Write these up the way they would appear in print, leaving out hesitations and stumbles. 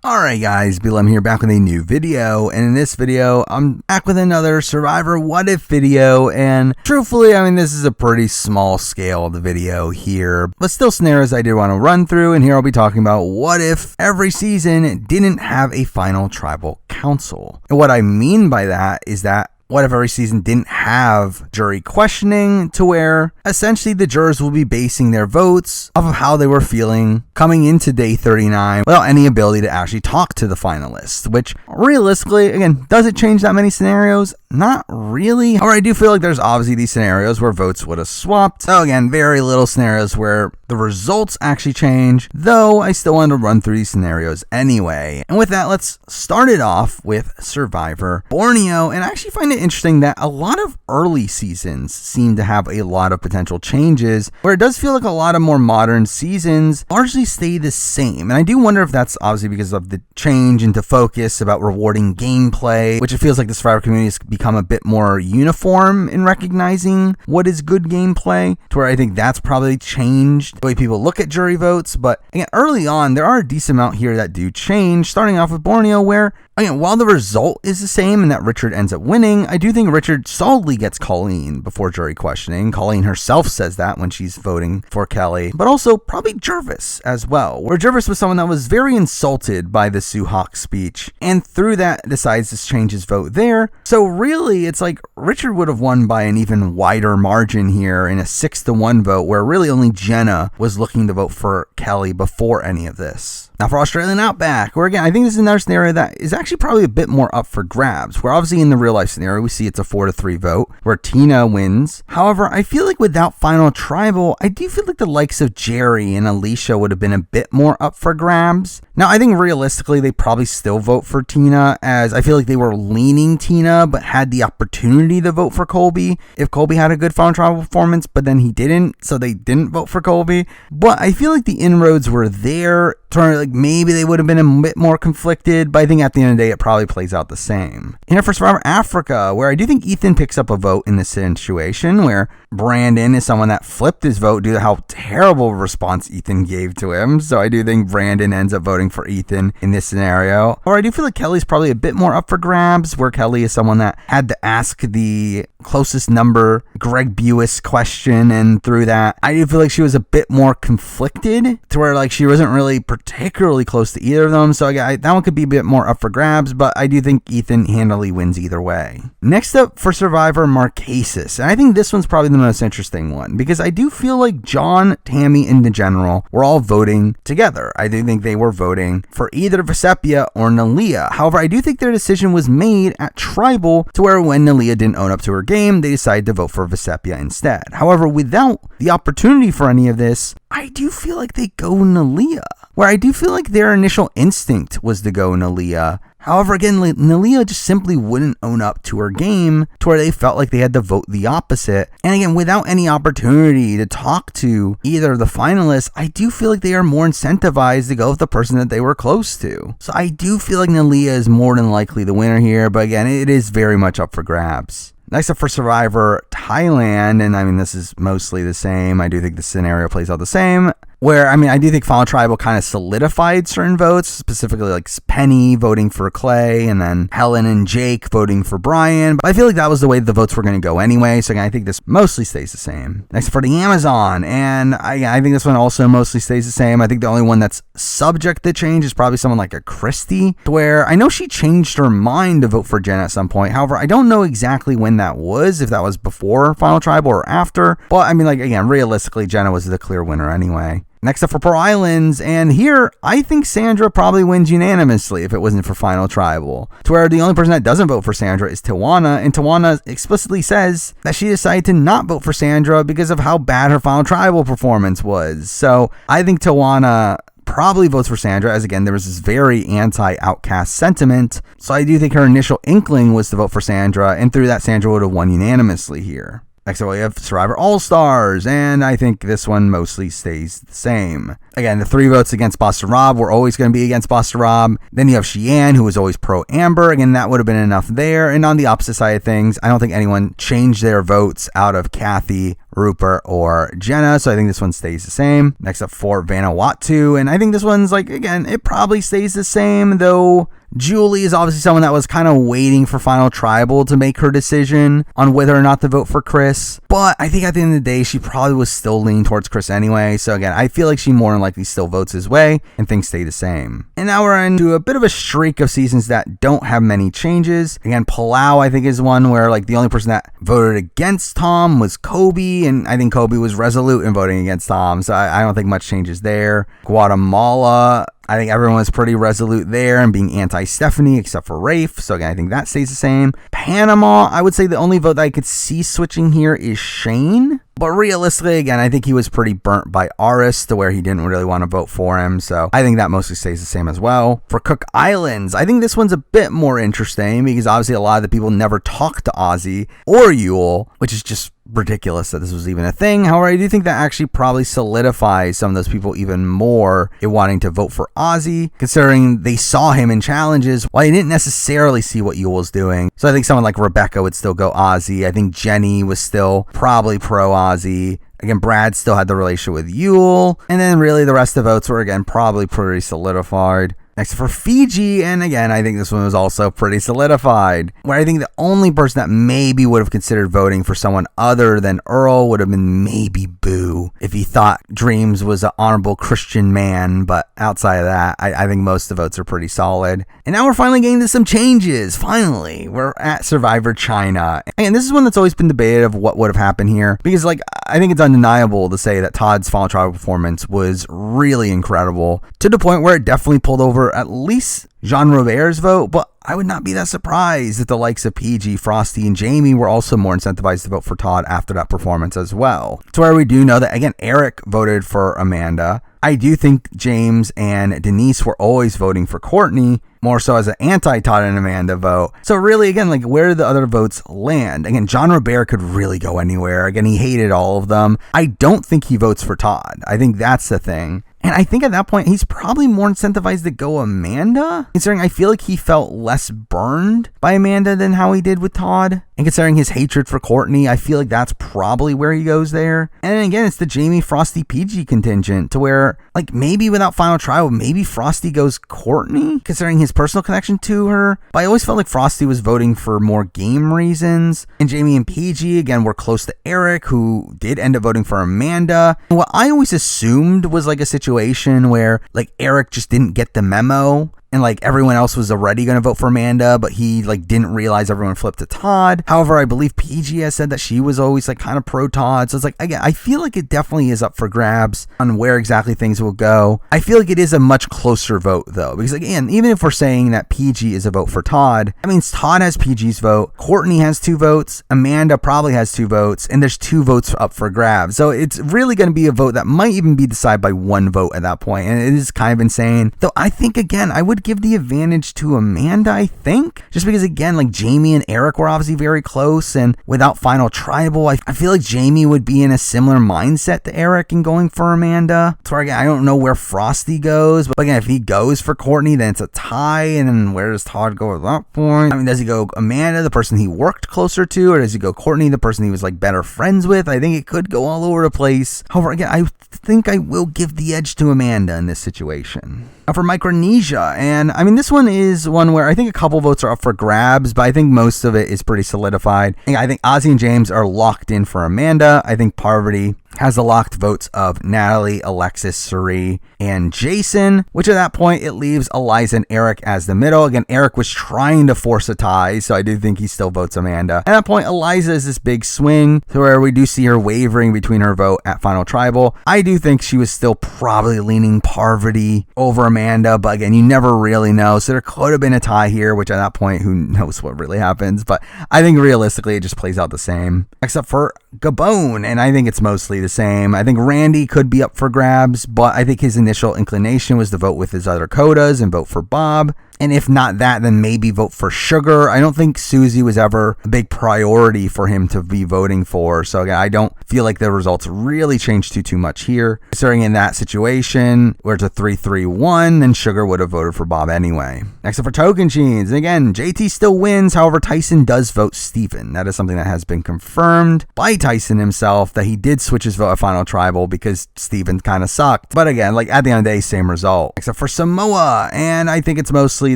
Alright guys, BLM here, back with a new video, and in this video, I'm back with another Survivor What If video, and truthfully, this is a pretty small scale of the video here, but still scenarios I did want to run through, and here I'll be talking about what if every season didn't have a final tribal council. And what I mean by that is that what if every season didn't have jury questioning, to where essentially the jurors will be basing their votes off of how they were feeling coming into day 39 without any ability to actually talk to the finalists, which realistically, again, does it change that many scenarios? Not really. However, I do feel like there's obviously these scenarios where votes would have swapped. So again, very little scenarios where the results actually change, though I still want to run through these scenarios anyway. And with that, let's start it off with Survivor Borneo, and I actually find it interesting that a lot of early seasons seem to have a lot of potential changes, where it does feel like a lot of more modern seasons largely stay the same. And I do wonder if that's obviously because of the change into focus about rewarding gameplay, which it feels like the Survivor community has become a bit more uniform in recognizing what is good gameplay, to where I think that's probably changed the way people look at jury votes. But again, early on, there are a decent amount here that do change, starting off with Borneo, where again, while the result is the same and that Richard ends up winning, I do think Richard solidly gets Colleen before jury questioning. Colleen herself says that when she's voting for Kelly, but also probably Jervis as well, where Jervis was someone that was very insulted by the Suhawk speech, and through that decides to change his vote there. So really, it's like Richard would have won by an even wider margin here in a 6-1 vote, where really only Jenna was looking to vote for Kelly before any of this. Now for Australian Outback, where again, I think this is another scenario that is actually probably a bit more up for grabs, where obviously in the real life scenario, we see it's a 4-3 vote, where Tina wins. However, I feel like without final tribal, I do feel like the likes of Jerry and Alicia would have been a bit more up for grabs. Now, I think realistically, they probably still vote for Tina, as I feel like they were leaning Tina, but had the opportunity to vote for Colby if Colby had a good final tribal performance, but then he didn't, so they didn't vote for Colby. But I feel like the inroads were there, like maybe they would have been a bit more conflicted, but I think at the end of the day, it probably plays out the same. And for Survivor Africa, where I do think Ethan picks up a vote in this situation, where Brandon is someone that flipped his vote due to how terrible a response Ethan gave to him. So I do think Brandon ends up voting for Ethan in this scenario. Or I do feel like Kelly's probably a bit more up for grabs, where Kelly is someone that had to ask the closest number Greg Buis question, and through that, I do feel like she was a bit more conflicted, to where like she wasn't really particularly close to either of them. So that one could be a bit more up for grabs, but I do think Ethan handily wins either way. Next up for Survivor Marquesas, and I think this one's probably the most interesting one, because I do feel like John, Tammy, and the General were all voting together. I do think they were voting for either Vesepia or Nalia. However, I do think their decision was made at Tribal, to where when Nalia didn't own up to her game, they decided to vote for Vesepia instead. However, without the opportunity for any of this, I do feel like they go Nalia, where I do feel like their initial instinct was to go Nalia. However, again, Nalia just simply wouldn't own up to her game, to where they felt like they had to vote the opposite. And again, without any opportunity to talk to either of the finalists, I do feel like they are more incentivized to go with the person that they were close to. So I do feel like Nalia is more than likely the winner here, but again, it is very much up for grabs. Next up for Survivor Thailand, and this is mostly the same. I do think the scenario plays out the same, where I do think Final Tribal kind of solidified certain votes, specifically like Penny voting for Clay, and then Helen and Jake voting for Brian. But I feel like that was the way the votes were going to go anyway, so again, I think this mostly stays the same. Next for the Amazon, and I think this one also mostly stays the same. I think the only one that's subject to change is probably someone like a Christy, where I know she changed her mind to vote for Jen at some point. However, I don't know exactly when that was, if that was before Final Tribal or after. But again, realistically, Jenna was the clear winner anyway. Next up for Pearl Islands, and here, I think Sandra probably wins unanimously if it wasn't for Final Tribal, to where the only person that doesn't vote for Sandra is Tawana, and Tawana explicitly says that she decided to not vote for Sandra because of how bad her Final Tribal performance was. So I think Tawana probably votes for Sandra, as again, there was this very anti-outcast sentiment. So I do think her initial inkling was to vote for Sandra, and through that, Sandra would have won unanimously here. Next up, we have Survivor All-Stars, and I think this one mostly stays the same. Again, the 3 votes against Boston Rob were always going to be against Boston Rob. Then you have Sheehan, who was always pro-Amber. Again, that would have been enough there. And on the opposite side of things, I don't think anyone changed their votes out of Kathy, Rupert or Jenna. So I think this one stays the same. Next up for Vanuatu. And I think this one's like, again, it probably stays the same, though Julie is obviously someone that was kind of waiting for Final Tribal to make her decision on whether or not to vote for Chris. But I think at the end of the day, she probably was still leaning towards Chris anyway. So again, I feel like she more than likely still votes his way and things stay the same. And now we're into a bit of a streak of seasons that don't have many changes. Again, Palau, I think, is one where like the only person that voted against Tom was Kobe. And I think Kobe was resolute in voting against Tom. So I don't think much changes there. Guatemala, I think everyone was pretty resolute there and being anti-Stephanie except for Rafe. So again, I think that stays the same. Panama, I would say the only vote that I could see switching here is Shane. But realistically, again, I think he was pretty burnt by Aris to where he didn't really want to vote for him. So I think that mostly stays the same as well. For Cook Islands, I think this one's a bit more interesting because obviously a lot of the people never talked to Ozzy or Yule, which is just ridiculous that this was even a thing. However, I do think that actually probably solidifies some of those people even more in wanting to vote for Ozzy, considering they saw him in challenges while they didn't necessarily see what Yule was doing. So I think someone like Rebecca would still go Ozzy. I think Jenny was still probably pro Ozzy. Again, Brad still had the relationship with Yule. And then really the rest of the votes were, again, probably pretty solidified. Next for Fiji, and again, I think this one was also pretty solidified, where I think the only person that maybe would have considered voting for someone other than Earl would have been maybe Boo, if he thought Dreams was an honorable Christian man, but outside of that, I think most of the votes are pretty solid. And now we're finally getting to some changes, finally. We're at Survivor China, and this is one that's always been debated of what would have happened here, because like, I think it's undeniable to say that Todd's Final Tribal performance was really incredible, to the point where it definitely pulled over at least Jean Robert's vote, but I would not be that surprised if the likes of PG, Frosty, and Jamie were also more incentivized to vote for Todd after that performance as well. To where we do know that, again, Eric voted for Amanda. I do think James and Denise were always voting for Courtney, more so as an anti-Todd and Amanda vote. So really, again, like, where do the other votes land? Again, John Robert could really go anywhere. Again, he hated all of them. I don't think he votes for Todd. I think that's the thing. And I think at that point, he's probably more incentivized to go Amanda, considering I feel like he felt less burned by Amanda than how he did with Todd. And considering his hatred for Courtney, I feel like that's probably where he goes there. And again, it's the Jamie, Frosty, PG contingent to where, like, maybe without Final Trial, maybe Frosty goes Courtney, considering his personal connection to her. But I always felt like Frosty was voting for more game reasons. And Jamie and PG, again, were close to Eric, who did end up voting for Amanda. And what I always assumed was like a situation where like Eric just didn't get the memo and like everyone else was already going to vote for Amanda, but he like didn't realize everyone flipped to Todd. However, I believe PG has said that she was always like kind of pro Todd. So it's like, again, I feel like it definitely is up for grabs on where exactly things will go. I feel like it is a much closer vote though, because again, even if we're saying that PG is a vote for Todd, that means Todd has PG's vote, Courtney has 2 votes, Amanda probably has 2 votes, and there's 2 votes up for grabs. So it's really going to be a vote that might even be decided by 1 vote at that point, and it is kind of insane. Though I think, again, I would give the advantage to Amanda, I think, just because, again, like Jamie and Eric were obviously very close, and without Final Tribal, I feel like Jamie would be in a similar mindset to Eric in going for Amanda. So again, I don't know where Frosty goes, but again, if he goes for Courtney, then it's a tie, and then where does Todd go at that point? I mean, does he go Amanda, the person he worked closer to, or does he go Courtney, the person he was like better friends with? I think it could go all over the place. However, again, I think I will give the edge to Amanda in this situation. For Micronesia, and I mean, this one is one where I think a couple votes are up for grabs, but I think most of it is pretty solidified. I think Ozzy and James are locked in for Amanda. I think Parvati has the locked votes of Natalie, Alexis, Suri, and Jason, which at that point, it leaves Eliza and Eric as the middle. Again, Eric was trying to force a tie, so I do think he still votes Amanda. At that point, Eliza is this big swing to where we do see her wavering between her vote at Final Tribal. I do think she was still probably leaning Parvati over Amanda, but again, you never really know, so there could have been a tie here, which at that point, who knows what really happens, but I think realistically, it just plays out the same, except for Gabon, and I think it's mostly the same. I think Randy could be up for grabs, but I think his initial inclination was to vote with his other codas and vote for Bob. And if not that, then maybe vote for Sugar. I don't think Susie was ever a big priority for him to be voting for. So again, I don't feel like the results really changed too much here. Considering in that situation where it's a 3-3-1, then Sugar would have voted for Bob anyway. Next up for Token Cheens. And again, JT still wins. However, Tyson does vote Steven. That is something that has been confirmed by Tyson himself, that he did switch his vote at Final Tribal because Steven kind of sucked. But again, like at the end of the day, same result. Except for Samoa, and I think it's mostly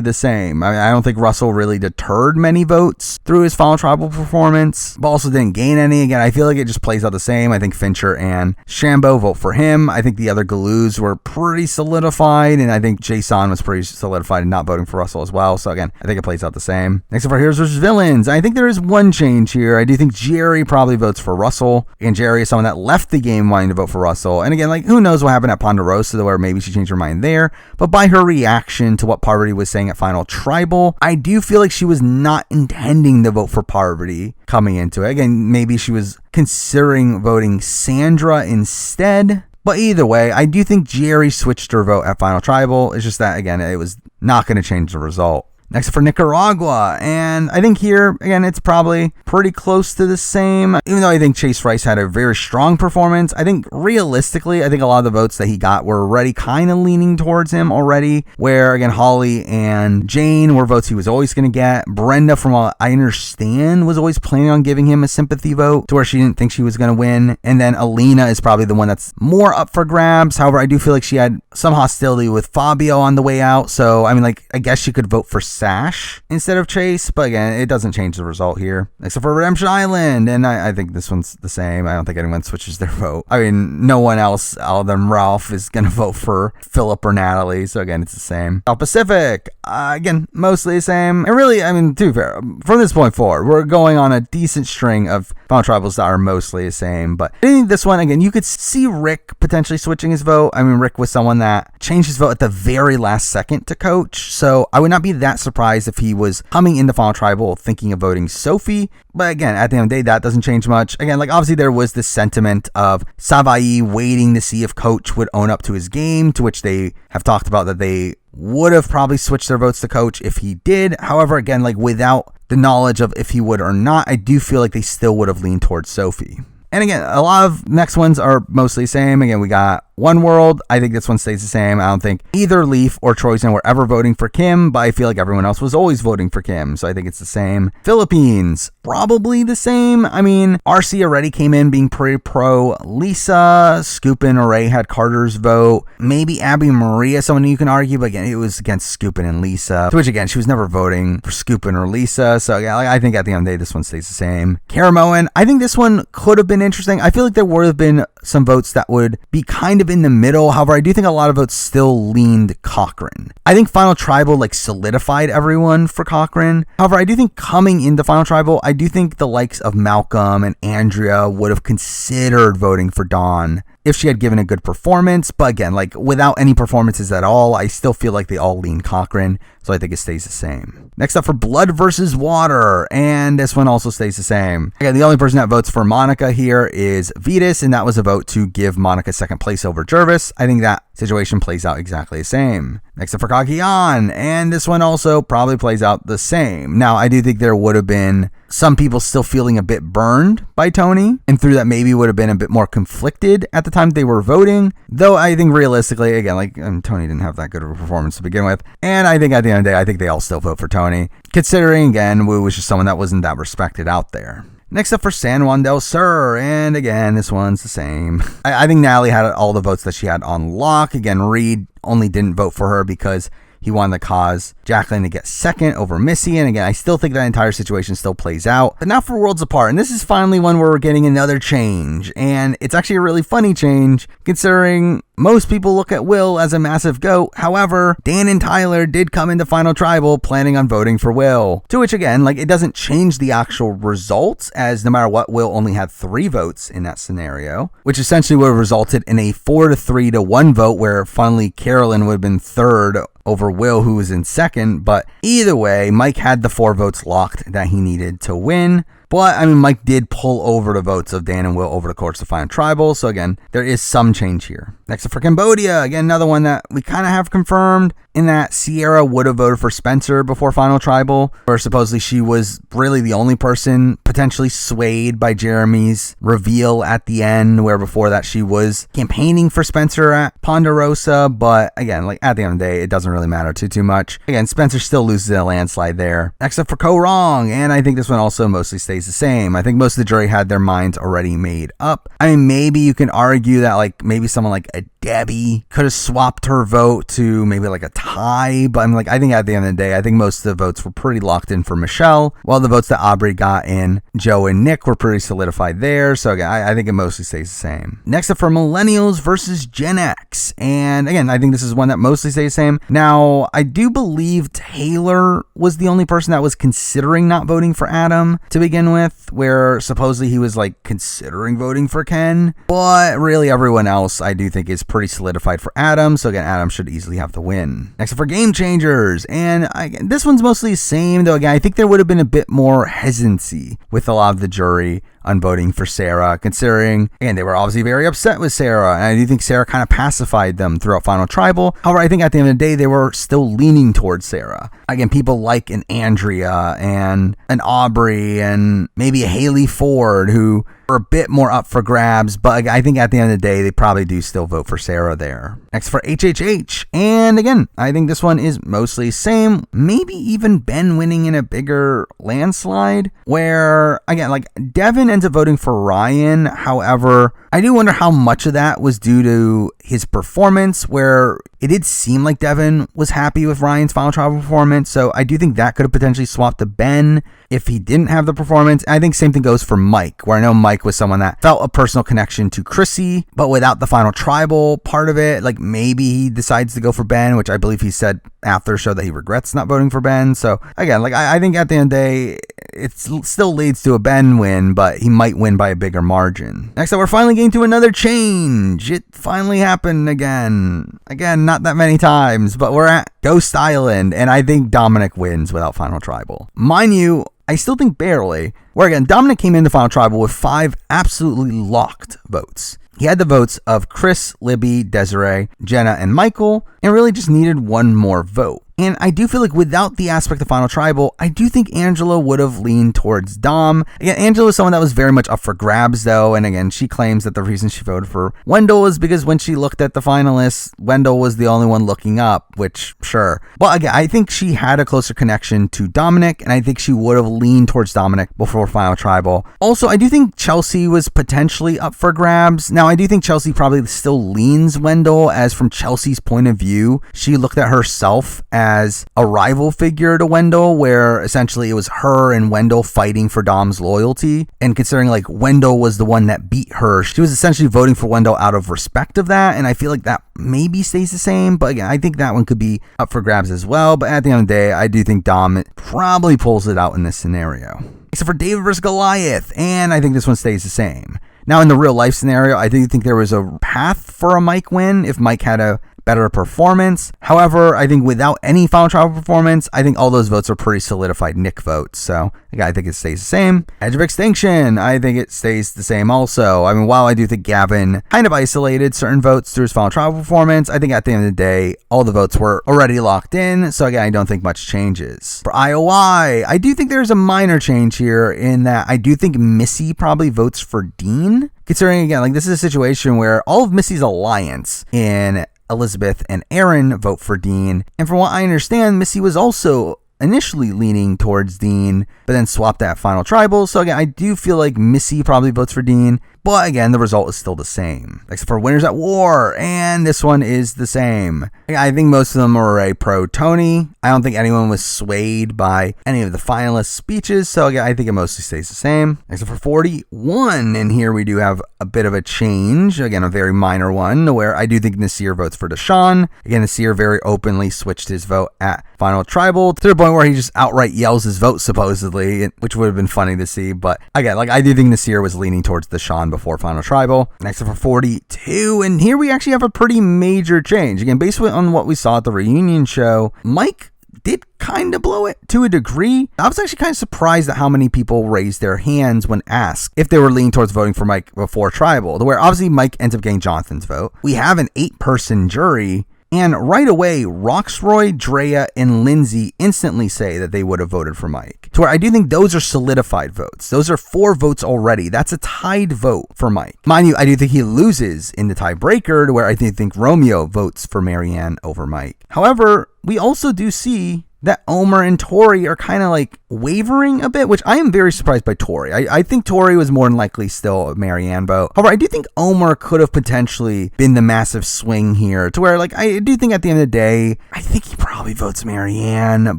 the same. I don't think Russell really deterred many votes through his Final Tribal performance, but also didn't gain any. Again, I feel like it just plays out the same. I think Fincher and Shambo vote for him. I think the other Galoos were pretty solidified, and I think Jason was pretty solidified in not voting for Russell as well. So again, I think it plays out the same. Next up for Heroes vs. Villains. I think there is one change here. I do think Jerry probably votes for Russell, and Jerry is someone that left the game wanting to vote for Russell. And again, like who knows what happened at Ponderosa where maybe she changed her mind there, but by her reaction to what Parvati was saying at Final Tribal, I do feel like she was not intending to vote for Parvati coming into it. Again, maybe she was considering voting Sandra instead. But either way, I do think Jerry switched her vote at Final Tribal. It's just that, again, it was not going to change the result. Next up for Nicaragua, and I think here, again, it's probably pretty close to the same. Even though I think Chase Rice had a very strong performance, I think realistically, I think a lot of the votes that he got were already kind of leaning towards him already, where, again, Holly and Jane were votes he was always going to get. Brenda, from what I understand, was always planning on giving him a sympathy vote to where she didn't think she was going to win. And then Alina is probably the one that's more up for grabs. However, I do feel like she had some hostility with Fabio on the way out. So, I mean, like, I guess she could vote for Sash instead of Chase, but again, it doesn't change the result here. Except for Redemption Island, and I think this one's the same. I don't think anyone switches their vote. I mean, no one else other than Ralph is going to vote for Philip or Natalie, so again, it's the same. South Pacific, again, mostly the same. And really, I mean, to be fair, from this point forward, we're going on a decent string of Final Tribals that are mostly the same, but I think this one, again, you could see Rick potentially switching his vote. I mean, Rick was someone that changed his vote at the very last second to coach, so I would not be that surprised if he was coming into Final Tribal thinking of voting Sophie. But again, at the end of the day, that doesn't change much. Again, like obviously there was this sentiment of Savai waiting to see if Coach would own up to his game, to which they have talked about that they would have probably switched their votes to Coach if he did. However, again, like without the knowledge of if he would or not, I do feel like they still would have leaned towards Sophie. And again, a lot of next ones are mostly the same. Again, we got One World. I think this one stays the same. I don't think either Leaf or Troyson were ever voting for Kim, but I feel like everyone else was always voting for Kim, so I think it's the same. Philippines, probably the same. I mean, RC already came in being pretty pro Lisa. Scoopin or Ray had Carter's vote. Maybe Abby Maria, someone you can argue, but again, it was against Scoopin and Lisa, to which again, she was never voting for Scoopin or Lisa, so yeah, I think at the end of the day, this one stays the same. Caramoan, I think this one could have been interesting. I feel like there would have been some votes that would be kind of in the middle. However, I do think a lot of votes still leaned Cochran. I think Final Tribal like solidified everyone for Cochran. However, I do think coming into Final Tribal, I do think the likes of Malcolm and Andrea would have considered voting for Dawn if she had given a good performance. But again, like without any performances at all, I still feel like they all lean Cochran, so I think it stays the same. Next up for Blood versus Water, and this one also stays the same. Again, the only person that votes for Monica here is Vetus, and that was a vote to give Monica second place over Jervis. I think that situation plays out exactly the same. Next up for Kakian, and this one also probably plays out the same. Now, I do think there would have been some people still feeling a bit burned by Tony, and through that maybe would have been a bit more conflicted at the time they were voting, though I think realistically, again, like Tony didn't have that good of a performance to begin with, and I think at the end of the day, I think they all still vote for Tony, considering, again, Wu was just someone that wasn't that respected out there. Next up for San Juan del Sur, and again, this one's the same. I think Natalie had all the votes that she had on lock. Again, Reed only didn't vote for her because he wanted to cause Jacqueline to get second over Missy. And again, I still think that entire situation still plays out. But now for Worlds Apart. And this is finally one where we're getting another change. And it's actually a really funny change, considering most people look at Will as a massive goat. However, Dan and Tyler did come into Final Tribal planning on voting for Will. To which, again, like it doesn't change the actual results, as no matter what, Will only had 3 votes in that scenario, which essentially would have resulted in a 4-3 to 1 vote, where finally Carolyn would have been third over Will, who was in second. But either way, Mike had the 4 votes locked that he needed to win. But, I mean, Mike did pull over the votes of Dan and Will over the course of Final Tribal. So, again, there is some change here. Next up for Cambodia. Again, another one that we kind of have confirmed in that Sierra would have voted for Spencer before Final Tribal, where supposedly she was really the only person potentially swayed by Jeremy's reveal at the end, where before that she was campaigning for Spencer at Ponderosa. But again, like at the end of the day, it doesn't really matter too much. Again, Spencer still loses in a landslide there. Next up for Co-Wrong, and I think this one also mostly stays the same. I think most of the jury had their minds already made up. I mean, maybe you can argue that like maybe someone like a Debbie could have swapped her vote to maybe like a tie, but I'm like, I think at the end of the day, I think most of the votes were pretty locked in for Michelle, while the votes that Aubrey got in Joe and Nick were pretty solidified there. So again, I think it mostly stays the same. Next up for Millennials versus Gen X, and again, I think this is one that mostly stays the same. Now, I do believe Taylor was the only person that was considering not voting for Adam to begin with, where supposedly he was like considering voting for Ken, but really everyone else I do think is pretty solidified for Adam. So again, Adam should easily have the win. Next up for Game Changers, and this one's mostly the same, though again, I think there would have been a bit more hesitancy with a lot of the jury on voting for Sarah, considering, again, they were obviously very upset with Sarah, and I do think Sarah kind of pacified them throughout Final Tribal. However, I think at the end of the day, they were still leaning towards Sarah. Again, people like an Andrea and an Aubrey and maybe a Haley Ford, who are a bit more up for grabs, but I think at the end of the day, they probably do still vote for Sarah there. Next for HHH, and again, I think this one is mostly same, maybe even Ben winning in a bigger landslide, where, again, like Devin ends up voting for Ryan. However, I do wonder how much of that was due to his performance, where it did seem like Devin was happy with Ryan's Final Tribal performance, so I do think that could have potentially swapped to Ben if he didn't have the performance. I think same thing goes for Mike, where I know Mike was someone that felt a personal connection to Chrissy, but without the Final Tribal part of it, like maybe he decides to go for Ben, which I believe he said after the show that he regrets not voting for Ben. So again, like I think at the end of the day, it still leads to a Ben win, but he might win by a bigger margin. Next up, we're finally getting to another change. It finally happened again. Again, not that many times, but we're at Ghost Island, and I think Dominic wins without Final Tribal. Mind you, I still think barely, where again, Dominic came into Final Tribal with 5 absolutely locked votes. He had the votes of Chris, Libby, Desiree, Jenna, and Michael, and really just needed one more vote. And I do feel like without the aspect of Final Tribal, I do think Angela would have leaned towards Dom. Again, Angela is someone that was very much up for grabs, though. And again, she claims that the reason she voted for Wendell was because when she looked at the finalists, Wendell was the only one looking up, which, sure. Well, again, I think she had a closer connection to Dominic, and I think she would have leaned towards Dominic before Final Tribal. Also, I do think Chelsea was potentially up for grabs. Now, I do think Chelsea probably still leans Wendell, as from Chelsea's point of view, she looked at herself as a rival figure to Wendell, where essentially it was her and Wendell fighting for Dom's loyalty. And considering like Wendell was the one that beat her, she was essentially voting for Wendell out of respect of that. And I feel like that maybe stays the same. But again, I think that one could be up for grabs as well. But at the end of the day, I do think Dom probably pulls it out in this scenario. Except for David versus Goliath. And I think this one stays the same. Now, in the real life scenario, I do think there was a path for a Mike win if Mike had a better performance. However, I think without any Final Tribal performance, I think all those votes are pretty solidified Nick votes. So again, I think it stays the same. Edge of Extinction, I think it stays the same also. I mean, while I do think Gavin kind of isolated certain votes through his Final Tribal performance, I think at the end of the day, all the votes were already locked in. So again, I don't think much changes. For IOI, I do think there's a minor change here in that I do think Missy probably votes for Dean. Considering, again, like this is a situation where all of Missy's alliance in Elizabeth and Aaron vote for Dean. And from what I understand, Missy was also initially leaning towards Dean, but then swapped that Final Tribal. So again, I do feel like Missy probably votes for Dean. But again, the result is still the same, except for Winners at War, and this one is the same. I think most of them are a pro Tony. I don't think anyone was swayed by any of the finalists' speeches, so again, I think it mostly stays the same, except for 41. And here we do have a bit of a change, again, a very minor one, where I do think Nasir votes for Deshaun. Again, Nasir very openly switched his vote at Final Tribal to the point where he just outright yells his vote, supposedly, which would have been funny to see. But again, like I do think Nasir was leaning towards Deshaun before Final Tribal. Next up for 42, and here we actually have a pretty major change. Again, based on what we saw at the reunion show, Mike did kind of blow it to a degree. I was actually kind of surprised at how many people raised their hands when asked if they were leaning towards voting for Mike before tribal, to where obviously Mike ends up getting Jonathan's vote. We have an 8-person jury, and right away, Roxroy, Drea, and Lindsay instantly say that they would have voted for Mike. To where I do think those are solidified votes. Those are 4 votes already. That's a tied vote for Mike. Mind you, I do think he loses in the tiebreaker, to where I think Romeo votes for Marianne over Mike. However, we also do see that Omar and Tori are kind of like wavering a bit, which I am very surprised by Tori. I think Tori was more than likely still a Marianne vote. However, I do think Omar could have potentially been the massive swing here, to where like I do think at the end of the day, I think he probably votes Marianne,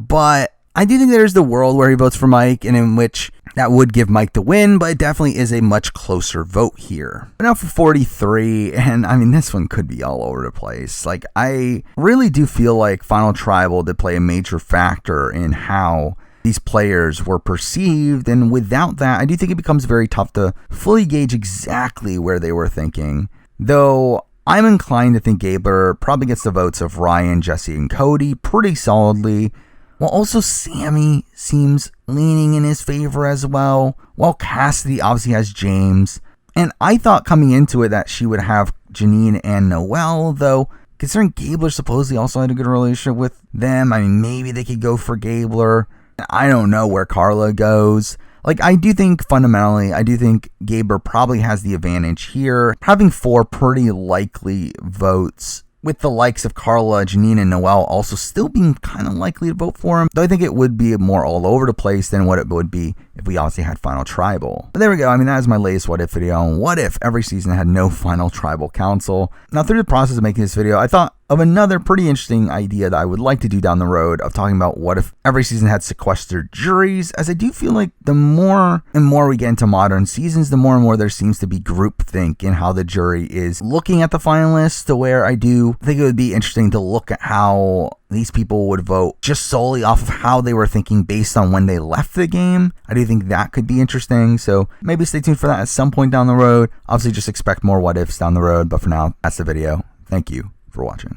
but I do think there's the world where he votes for Mike, and in which that would give Mike the win, but it definitely is a much closer vote here. But now for 43, and I mean, this one could be all over the place. Like, I really do feel like Final Tribal did play a major factor in how these players were perceived, and without that, I do think it becomes very tough to fully gauge exactly where they were thinking. Though, I'm inclined to think Gabler probably gets the votes of Ryan, Jesse, and Cody pretty solidly, while also Sammy seems leaning in his favor as well, while Cassidy obviously has James. And I thought coming into it that she would have Janine and Noelle, though considering Gabler supposedly also had a good relationship with them, I mean, maybe they could go for Gabler. I don't know where Carla goes. Like, I do think fundamentally, I do think Gabler probably has the advantage here, having 4 pretty likely votes, with the likes of Carla, Janine, and Noelle also still being kind of likely to vote for him. Though I think it would be more all over the place than what it would be if we obviously had Final Tribal. But there we go. I mean, that is my latest What If video on what if every season had no Final Tribal Council. Now, through the process of making this video, I thought of another pretty interesting idea that I would like to do down the road, of talking about what if every season had sequestered juries, as I do feel like the more and more we get into modern seasons, the more and more there seems to be groupthink in how the jury is looking at the finalists, to where I do think it would be interesting to look at how these people would vote just solely off of how they were thinking based on when they left the game. I do think that could be interesting, so maybe stay tuned for that at some point down the road. Obviously, just expect more what ifs down the road, but for now, that's the video. Thank you for watching.